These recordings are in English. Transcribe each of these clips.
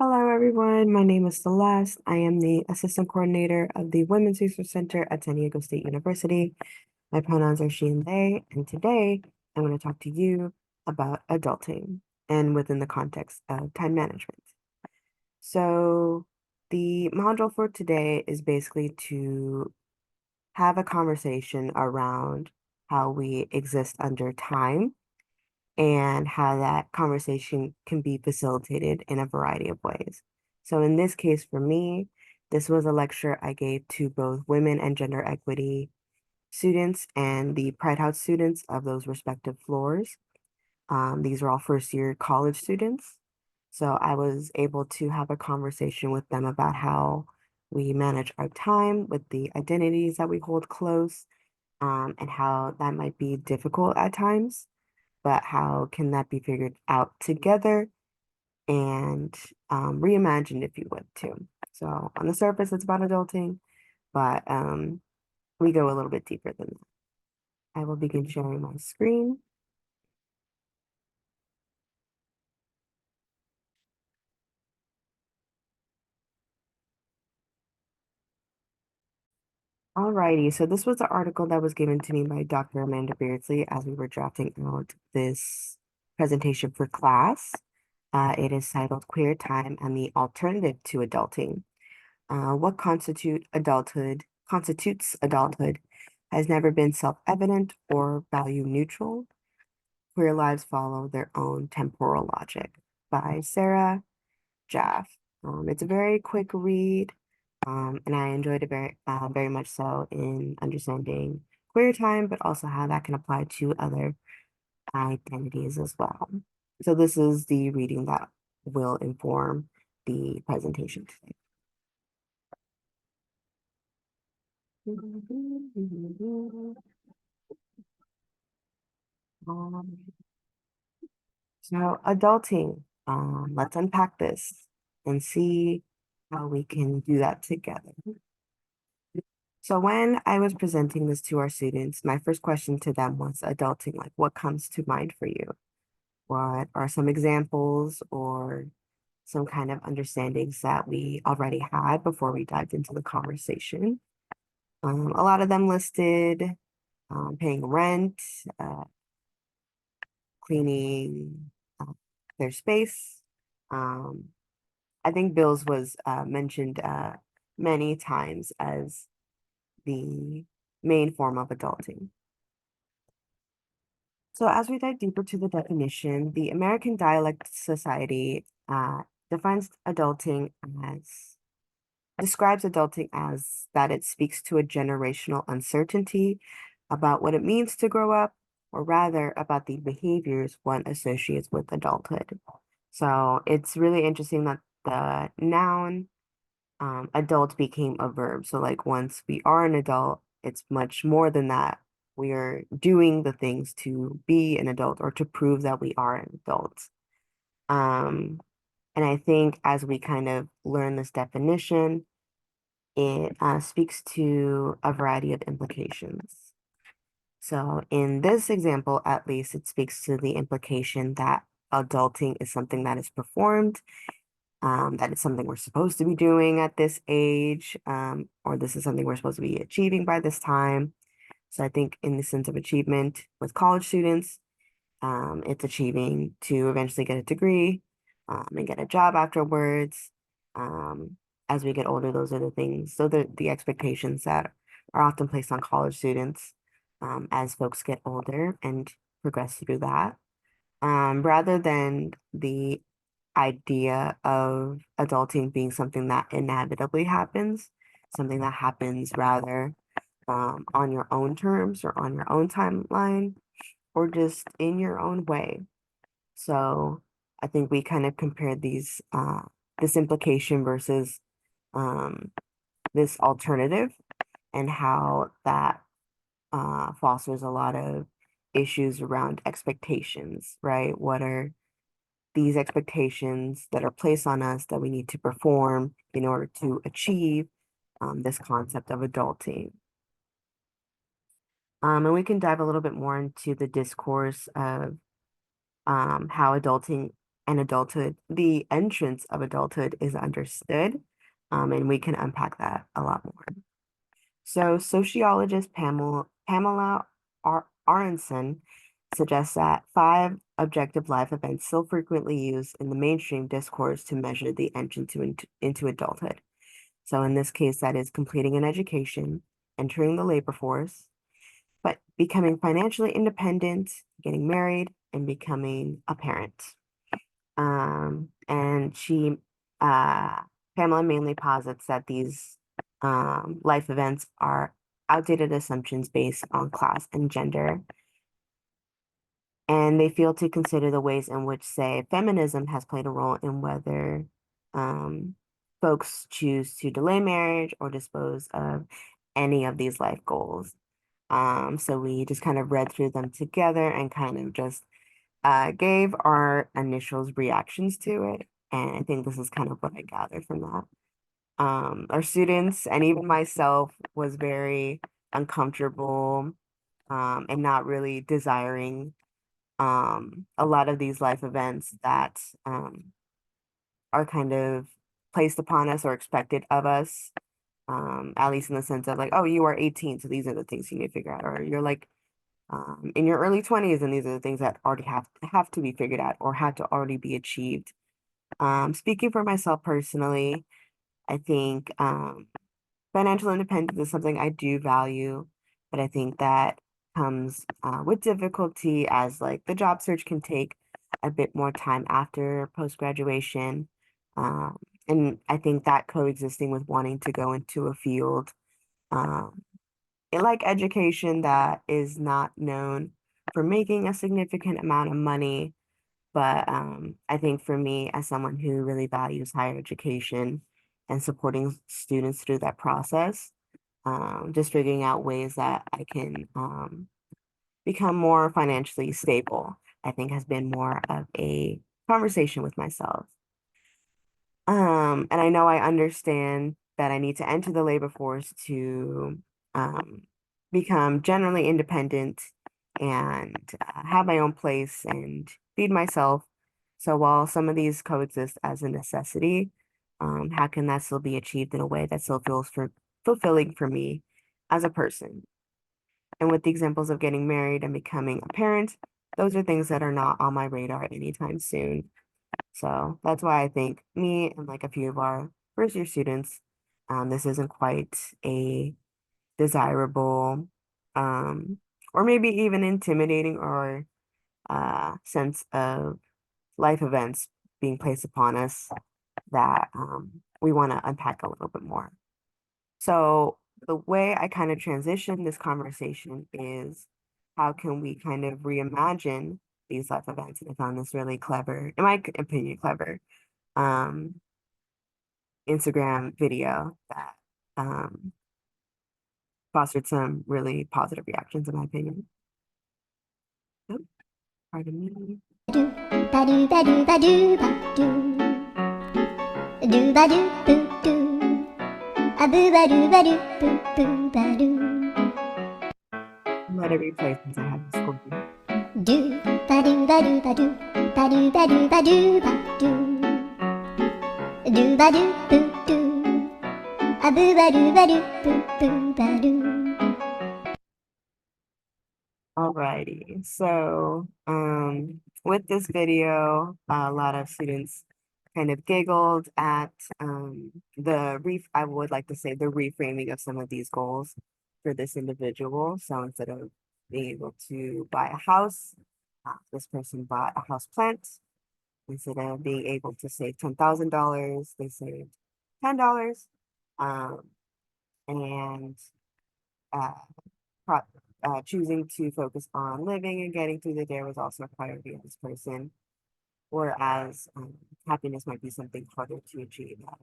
Hello, everyone. My name is Celeste. I am the Assistant Coordinator of the Women's Resource Center at San Diego State University. My pronouns are she and they, and today I'm going to talk to you about adulting and within the context of time management. So, the module for today is basically to have a conversation around how we exist under time and how that conversation can be facilitated in a variety of ways. So in this case, for me, this was a lecture I gave to both women and gender equity students and the Pride House students of those respective floors. These are all first year college students. So I was able to have a conversation with them about how we manage our time with the identities that we hold close, and how that might be difficult at times, but how can that be figured out together and reimagined, if you would, too. So on the surface, it's about adulting, but we go a little bit deeper than that. I will begin sharing my screen. Alrighty, so this was the article that was given to me by Dr. Amanda Beardsley as we were drafting out this presentation for class. It is titled Queer Time and the Alternative to Adulting. What constitutes adulthood has never been self-evident or value neutral. Queer lives follow their own temporal logic by Sarah Jaff. It's a very quick read, and I enjoyed it very much so in understanding queer time, but also how that can apply to other identities as well. So this is the reading that will inform the presentation today. Um, so adulting, let's unpack this and see how we can do that together. So when I was presenting this to our students, my first question to them was adulting, like what comes to mind for you? What are some examples or some kind of understandings that we already had before we dived into the conversation? A lot of them listed paying rent, uh, cleaning their space. Um, I think bills was mentioned many times as the main form of adulting. So as we dive deeper to the definition, the American Dialect Society defines adulting as describes adulting as that it speaks to a generational uncertainty about what it means to grow up, or rather about the behaviors one associates with adulthood. So it's really interesting that the noun adult became a verb. So like once we are an adult, it's much more than that. We are doing the things to be an adult or to prove that we are an adult. Um, and I think as we kind of learn this definition, it speaks to a variety of implications. So in this example, at least, it speaks to the implication that adulting is something that is performed, that it's something we're supposed to be doing at this age, or this is something we're supposed to be achieving by this time. So I think in the sense of achievement with college students, it's achieving to eventually get a degree, and get a job afterwards. Um, as we get older, those are the things. So the expectations that are often placed on college students, as folks get older and progress through that, rather than the idea of adulting being something that inevitably happens, something that happens rather on your own terms or on your own timeline or just in your own way. So I think we kind of compared this implication versus um, this alternative and how that fosters a lot of issues around expectations, right? What are these expectations that are placed on us that we need to perform in order to achieve this concept of adulting? And we can dive a little bit more into the discourse of how adulting and adulthood, the entrance of adulthood is understood, and we can unpack that a lot more. So sociologist Pamela Aronson suggests that 5 objective life events still frequently used in the mainstream discourse to measure the entrance into adulthood. So in this case, that is completing an education, entering the labor force, but becoming financially independent, getting married, and becoming a parent. And Pamela mainly posits that these life events are outdated assumptions based on class and gender. And they fail to consider the ways in which, say, feminism has played a role in whether folks choose to delay marriage or dispose of any of these life goals. So we just kind of read through them together and kind of just gave our initials reactions to it. And I think this is kind of what I gathered from that. Our students and even myself was very uncomfortable and not really desiring a lot of these life events that are kind of placed upon us or expected of us. At least in the sense of like, oh, you are 18, so these are the things you need to figure out, or you're like in your early 20s, and these are the things that already have to be figured out or have to already be achieved. Speaking for myself personally, I think financial independence is something I do value, but I think that comes with difficulty as like the job search can take a bit more time after post-graduation. Um, and I think that coexisting with wanting to go into a field um, like education that is not known for making a significant amount of money. But I think for me, as someone who really values higher education and supporting students through that process, just figuring out ways that I can become more financially stable, I think has been more of a conversation with myself. And I know I understand that I need to enter the labor force to um, become generally independent and have my own place and feed myself. So while some of these coexist as a necessity, how can that still be achieved in a way that still feels fulfilling for me as a person? And with the examples of getting married and becoming a parent, those are things that are not on my radar anytime soon. So that's why I think me and like a few of our first year students, this isn't quite a desirable, um, or maybe even intimidating or sense of life events being placed upon us that we want to unpack a little bit more. So the way I kind of transition this conversation is how can we kind of reimagine these life events? And I found this really clever, in my opinion, clever um, Instagram video that fostered some really positive reactions, in my opinion. Oh, pardon me. Do ba do ba do ba do ba do ba do boo doo a boo ba do ba do boo boo ba do Let it replay since I have the score. do ba do ba do ba do ba do ba do ba do ba do ba do boo doo a boo ba do ba do boo boo ba do. Alrighty, so with this video, a lot of students kind of giggled at I would like to say the reframing of some of these goals for this individual. So instead of being able to buy a house, this person bought a house plant. Instead of being able to save $10,000, they saved $10. Um, and uh, choosing to focus on living and getting through the day was also a priority of this person, whereas happiness might be something harder to achieve at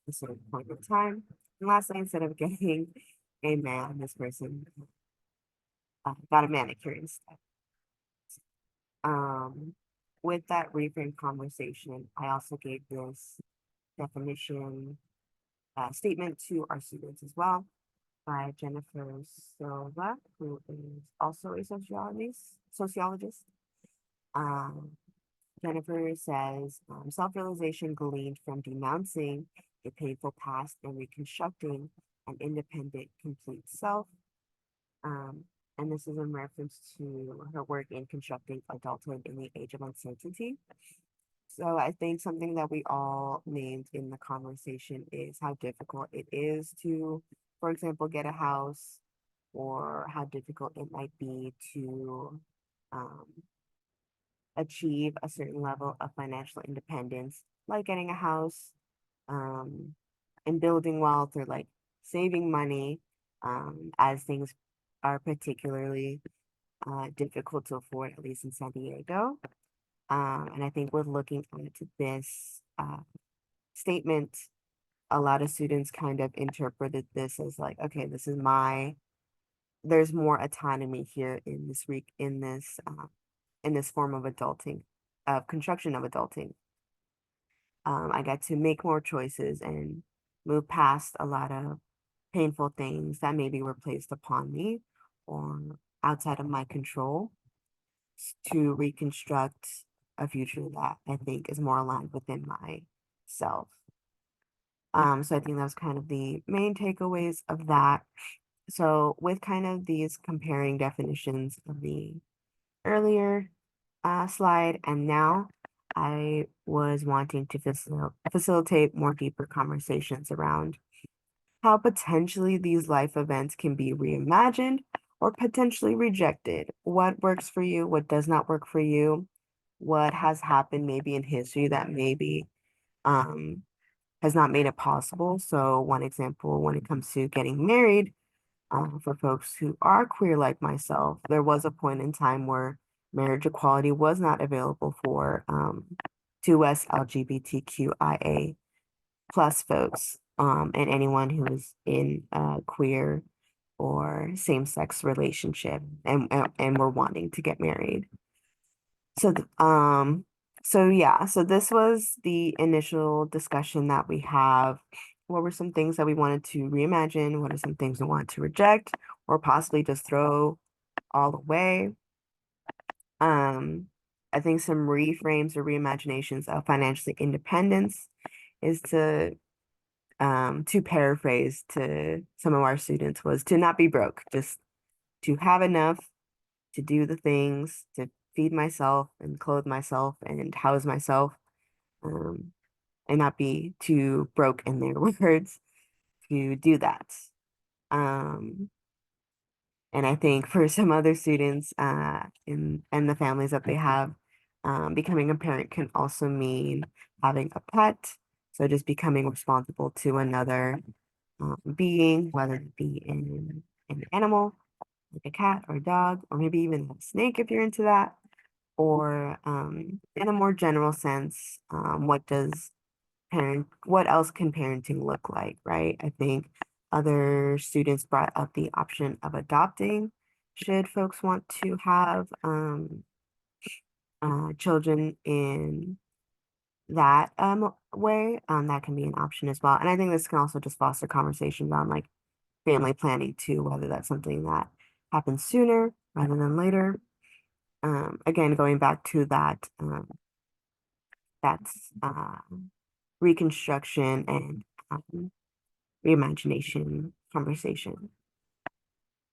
a certain point in time. And lastly, instead of getting a man, this person got a manicure instead. Um, with that reframe conversation, I also gave this definition statement to our students as well by Jennifer Silva, who is also a sociologist. Um, Jennifer says, self-realization gleaned from denouncing a painful past and reconstructing an independent, complete self. Um, and this is in reference to her work in constructing adulthood in the age of uncertainty. So I think something that we all named in the conversation is how difficult it is to, for example, get a house, or how difficult it might be to um, achieve a certain level of financial independence, like getting a house, um, and building wealth, or like saving money, as things are particularly difficult to afford, at least in San Diego. And I think with looking into this statement, a lot of students kind of interpreted this as like, okay, this is there's more autonomy here in this in this form of adulting, of construction of adulting. I got to make more choices and move past a lot of painful things that maybe were placed upon me or outside of my control, to reconstruct a future that I think is more aligned within myself. So I think that was kind of the main takeaways of that. So with kind of these comparing definitions of the earlier slide and now, I was wanting to facilitate more deeper conversations around how potentially these life events can be reimagined or potentially rejected. What works for you, what does not work for you, what has happened maybe in history that maybe um, has not made it possible. So one example, when it comes to getting married, for folks who are queer like myself, there was a point in time where marriage equality was not available for 2S LGBTQIA plus folks, and anyone who is in a queer or same-sex relationship, and were wanting to get married. So so yeah, so this was the initial discussion that we have. What were some things that we wanted to reimagine? What are some things we want to reject or possibly just throw all away? I think some reframes or reimaginations of financial independence is to paraphrase to some of our students, was to not be broke, just to have enough to do the things, to feed myself and clothe myself and house myself, um, and not be too broke in their words to do that. Um, and I think for some other students, in and the families that they have, becoming a parent can also mean having a pet. So just becoming responsible to another being, whether it be an animal, like a cat or a dog, or maybe even a snake if you're into that, or in a more general sense, what else can parenting look like, right? I think other students brought up the option of adopting, should folks want to have children in that way. That can be an option as well. And I think this can also just foster conversations on like family planning too, whether that's something that happens sooner rather than later. Again, going back to that's reconstruction and reimagination conversation.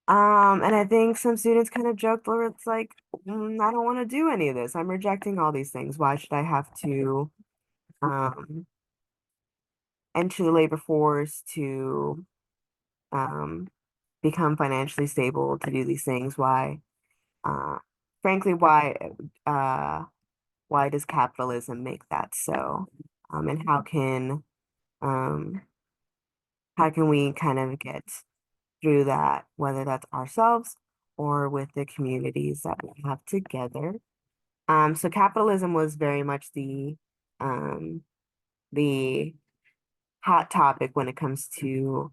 And I think some students kind of joked where it's like, I don't want to do any of this. I'm rejecting all these things. Why should I have to um enter the labor force to um become financially stable to do these things? Uh frankly, uh why does capitalism make that so? And um how can we kind of get through that, whether that's ourselves or with the communities that we have together? So capitalism was very much um the hot topic when it comes to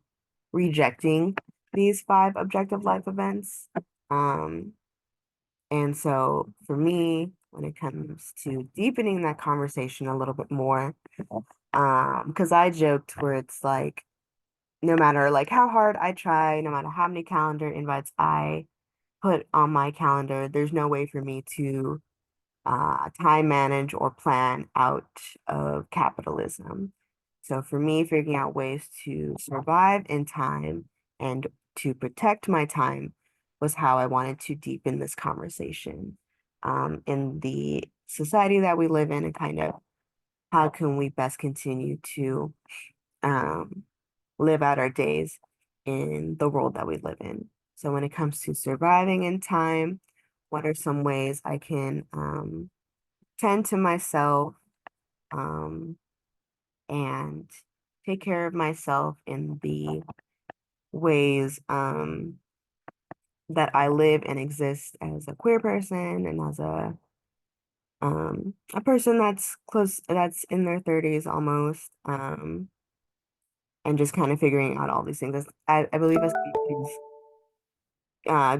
rejecting these five objective life events. Um, and so for me, when it comes to deepening that conversation a little bit more, because I joked where it's like, no matter like how hard I try, no matter how many calendar invites I put on my calendar, there's no way for me to time manage or plan out of capitalism. So for me, figuring out ways to survive in time and to protect my time was how I wanted to deepen this conversation in the society that we live in, and kind of how can we best continue to um, live out our days in the world that we live in. So when it comes to surviving in time, what are some ways I can tend to myself um, and take care of myself in the ways that I live and exist as a queer person and as a person that's close, that's in their 30s almost, and just kind of figuring out all these things. I believe as someone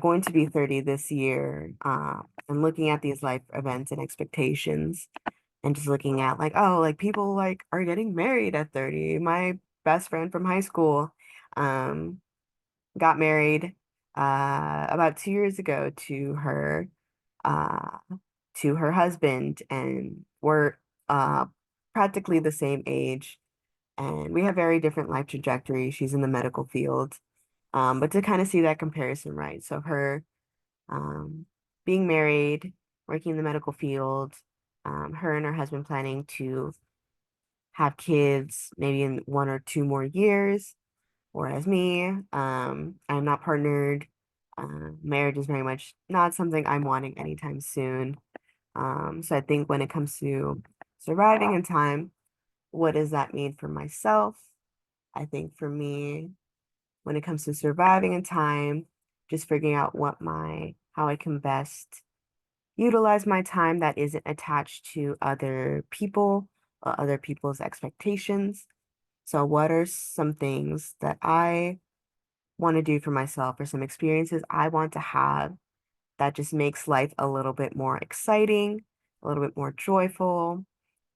going to be 30 this year, and looking at these life events and expectations, and just looking at like, oh, like people like are getting married at 30. My best friend from high school, um, got married about 2 years ago uh to her husband, and we're uh practically the same age, and we have very different life trajectories. She's in the medical field. But to kind of see that comparison, right? So her um being married, working in the medical field, her and her husband planning to have kids maybe in 1 or 2 more years. Whereas me, I'm not partnered. Marriage is very much not something I'm wanting anytime soon. So I think when it comes to surviving in time, what does that mean for myself? I think for me, when it comes to surviving in time, just figuring out how I can best utilize my time that isn't attached to other people or other people's expectations. So what are some things that I want to do for myself, or some experiences I want to have that just makes life a little bit more exciting, a little bit more joyful,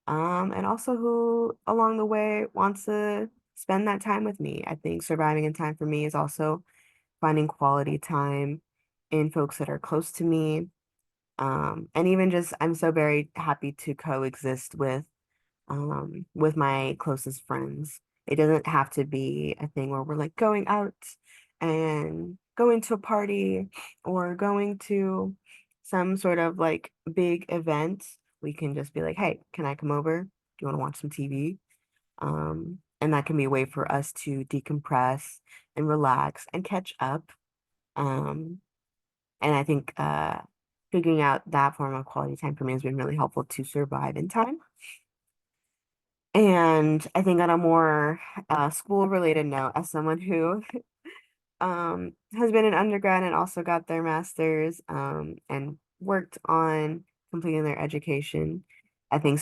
and also who along the way wants to spend that time with me. I think surviving in time for me is also finding quality time in folks that are close to me. And even just, I'm so very happy to coexist with my closest friends. It doesn't have to be a thing where we're like going out and going to a party or going to some sort of like big event. We can just be like, hey, can I come over? Do you want to watch some TV? And that can be a way for us to decompress and relax and catch up. Um, and I think figuring out that form of quality time for me has been really helpful to survive in time. And I think on a more school related note, as someone who has been an undergrad and also got their master's and worked on completing their education, I think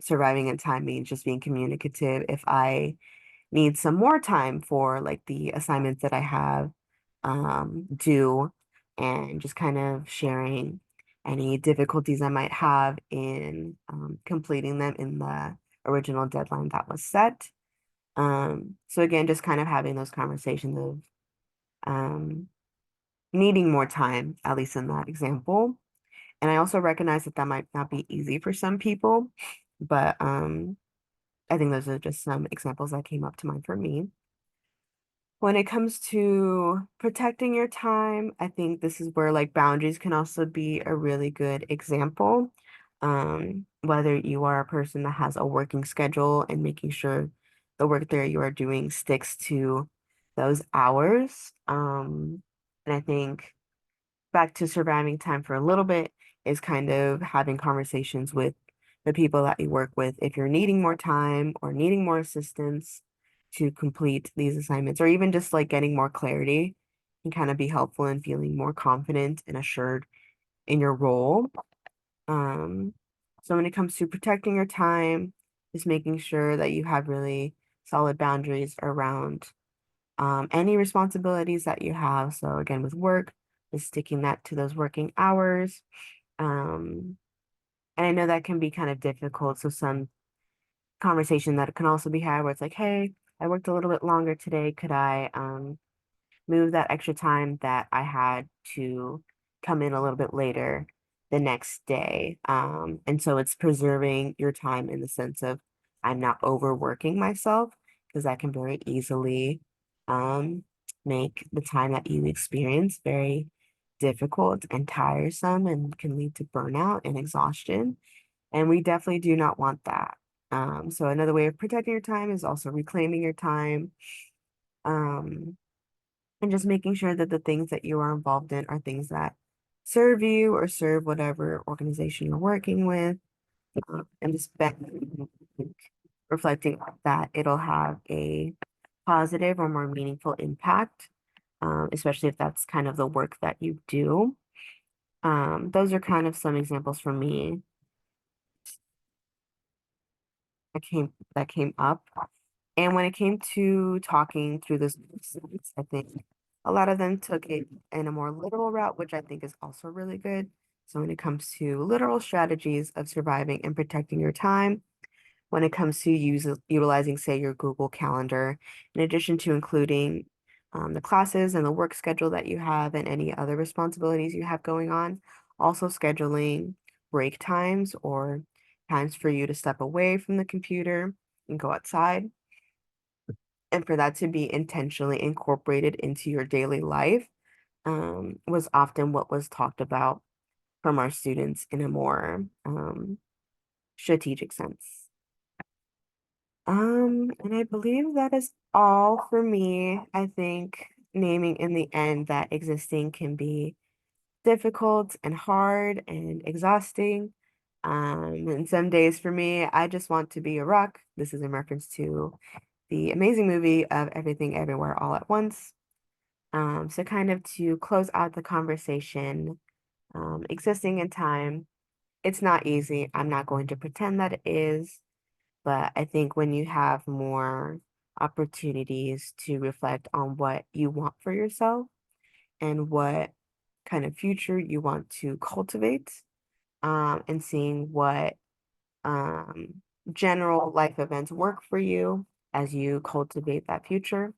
surviving in time means just being communicative. If I need some more time for like the assignments that I have due, and just kind of sharing any difficulties I might have in completing them in the original deadline that was set. So again, just kind of having those conversations of um, needing more time, at least in that example. And I also recognize that that might not be easy for some people, but I think those are just some examples that came up to mind for me. When it comes to protecting your time, I think this is where like boundaries can also be a really good example. Whether you are a person that has a working schedule and making sure the work that you are doing sticks to those hours. And I think back to surviving time for a little bit is kind of having conversations with the people that you work with. If you're needing more time or needing more assistance to complete these assignments, or even just like getting more clarity, can kind of be helpful in feeling more confident and assured in your role. Um, so when it comes to protecting your time, just making sure that you have really solid boundaries around any responsibilities that you have. So again, with work, just sticking that to those working hours. Um, and I know that can be kind of difficult. So some conversation that can also be had where it's like, hey, I worked a little bit longer today. Could I move that extra time that I had to come in a little bit later the next day. And so it's preserving your time in the sense of I'm not overworking myself because that can very easily make the time that you experience very difficult and tiresome and can lead to burnout and exhaustion. And we definitely do not want that. So another way of protecting your time is also reclaiming your time. Um, and just making sure that the things that you are involved in are things that serve you or serve whatever organization you're working with. And just reflecting on that it'll have a positive or more meaningful impact, especially if that's kind of the work that you do. Those are kind of some examples for me that came up. And when it came to talking through this, I think a lot of them took it in a more literal route, which I think is also really good. So when it comes to literal strategies of surviving and protecting your time, when it comes to utilizing, say, your Google Calendar, in addition to including the classes and the work schedule that you have and any other responsibilities you have going on, also scheduling break times or times for you to step away from the computer and go outside, and for that to be intentionally incorporated into your daily life, was often what was talked about from our students in a more strategic sense. And I believe that is all for me. I think naming in the end that existing can be difficult and hard and exhausting. And some days for me, I just want to be a rock. This is in reference to the amazing movie of Everything Everywhere All at Once. So kind of to close out the conversation, existing in time, it's not easy. I'm not going to pretend that it is. But I think when you have more opportunities to reflect on what you want for yourself and what kind of future you want to cultivate, and seeing what um, general life events work for you as you cultivate that future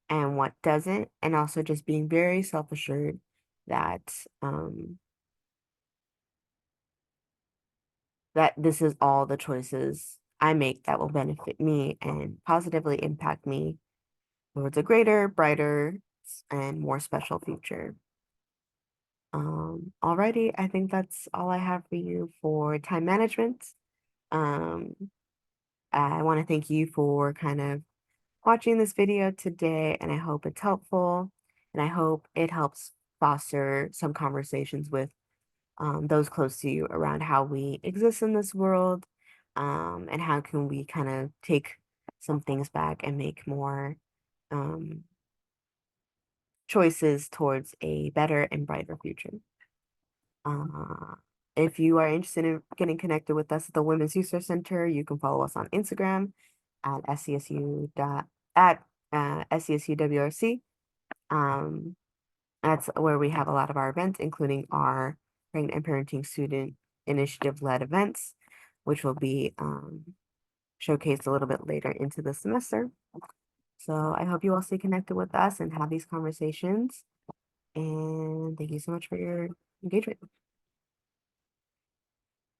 and what doesn't, and also just being very self-assured that that this is all the choices I make that will benefit me and positively impact me towards a greater, brighter, and more special future. Alrighty, I think that's all I have for you for time management. Um, I want to thank you for kind of watching this video today, and I hope it's helpful, and I hope it helps foster some conversations with those close to you around how we exist in this world, and how can we kind of take some things back and make more um, choices towards a better and brighter future. Uh, if you are interested in getting connected with us at the Women's Resource Center, you can follow us on Instagram at SCSU dot at SCSUWRC. Um, that's where we have a lot of our events, including our Pregnant and Parenting Student Initiative-led events, which will be showcased a little bit later into the semester. So I hope you all stay connected with us and have these conversations. And thank you so much for your engagement.